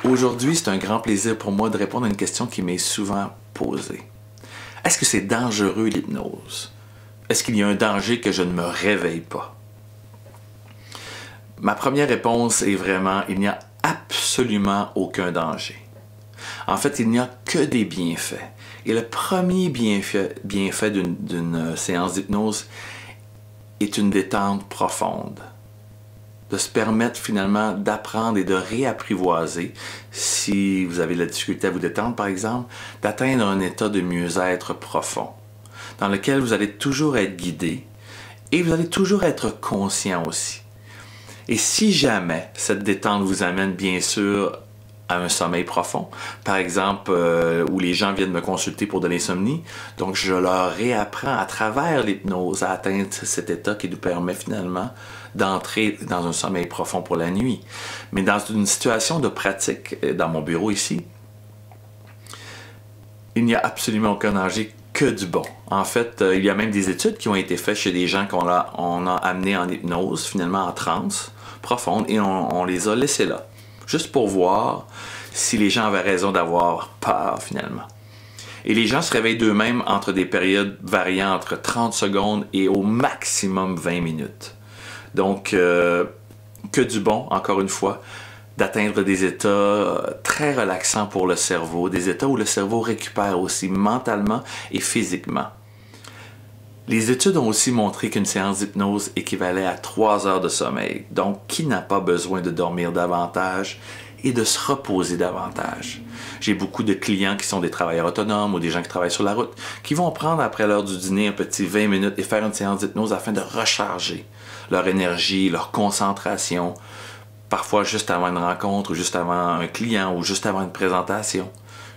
Aujourd'hui, c'est un grand plaisir pour moi de répondre à une question qui m'est souvent posée. Est-ce que c'est dangereux l'hypnose? Est-ce qu'il y a un danger que je ne me réveille pas? Ma première réponse est vraiment, il n'y a absolument aucun danger. En fait, il n'y a que des bienfaits. Et le premier bienfait d'une séance d'hypnose est une détente profonde. De se permettre finalement d'apprendre et de réapprivoiser, si vous avez la difficulté à vous détendre par exemple, d'atteindre un état de mieux-être profond, dans lequel vous allez toujours être guidé et vous allez toujours être conscient aussi. Et si jamais cette détente vous amène bien sûr à un sommeil profond, par exemple où les gens viennent me consulter pour de l'insomnie, donc je leur réapprends à travers l'hypnose à atteindre cet état qui nous permet finalement d'entrer dans un sommeil profond pour la nuit. Mais dans une situation de pratique, dans mon bureau ici, il n'y a absolument aucun danger, que du bon. En fait, il y a même des études qui ont été faites chez des gens qu'on a amenés en hypnose, finalement en transe profonde, et on les a laissés là, juste pour voir si les gens avaient raison d'avoir peur finalement. Et les gens se réveillent d'eux-mêmes entre des périodes variant entre 30 secondes et au maximum 20 minutes. Donc, que du bon, encore une fois, d'atteindre des états très relaxants pour le cerveau, des états où le cerveau récupère aussi mentalement et physiquement. Les études ont aussi montré qu'une séance d'hypnose équivalait à 3 heures de sommeil. Donc, qui n'a pas besoin de dormir davantage et de se reposer davantage? J'ai beaucoup de clients qui sont des travailleurs autonomes ou des gens qui travaillent sur la route, qui vont prendre après l'heure du dîner un petit 20 minutes et faire une séance d'hypnose afin de recharger leur énergie, leur concentration, parfois juste avant une rencontre, ou juste avant un client, ou juste avant une présentation,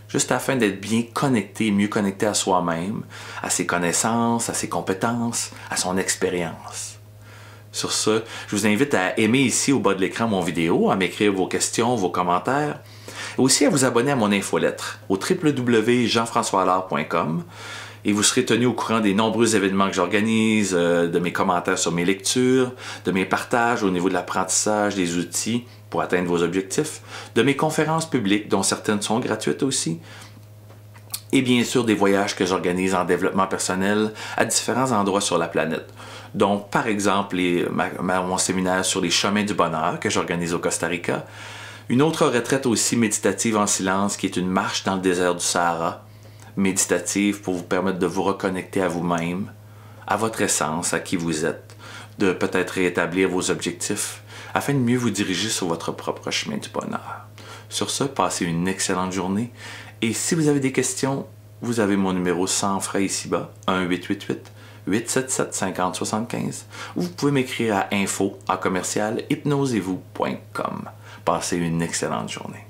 juste afin d'être bien connecté, mieux connecté à soi-même, à ses connaissances, à ses compétences, à son expérience. Sur ce, je vous invite à aimer ici au bas de l'écran mon vidéo, à m'écrire vos questions, vos commentaires, et aussi à vous abonner à mon infolettre au www.jean-françois-allard.com et vous serez tenu au courant des nombreux événements que j'organise, de mes commentaires sur mes lectures, de mes partages au niveau de l'apprentissage des outils pour atteindre vos objectifs, de mes conférences publiques, dont certaines sont gratuites aussi, et bien sûr des voyages que j'organise en développement personnel à différents endroits sur la planète. Donc, par exemple, mon séminaire sur les chemins du bonheur que j'organise au Costa Rica, une autre retraite aussi méditative en silence qui est une marche dans le désert du Sahara, méditative pour vous permettre de vous reconnecter à vous-même, à votre essence, à qui vous êtes, de peut-être rétablir vos objectifs afin de mieux vous diriger sur votre propre chemin du bonheur. Sur ce, passez une excellente journée et si vous avez des questions, vous avez mon numéro sans frais ici-bas, 1-888-877-5075, ou vous pouvez m'écrire à info@hypnosez-vous.com. Passez une excellente journée.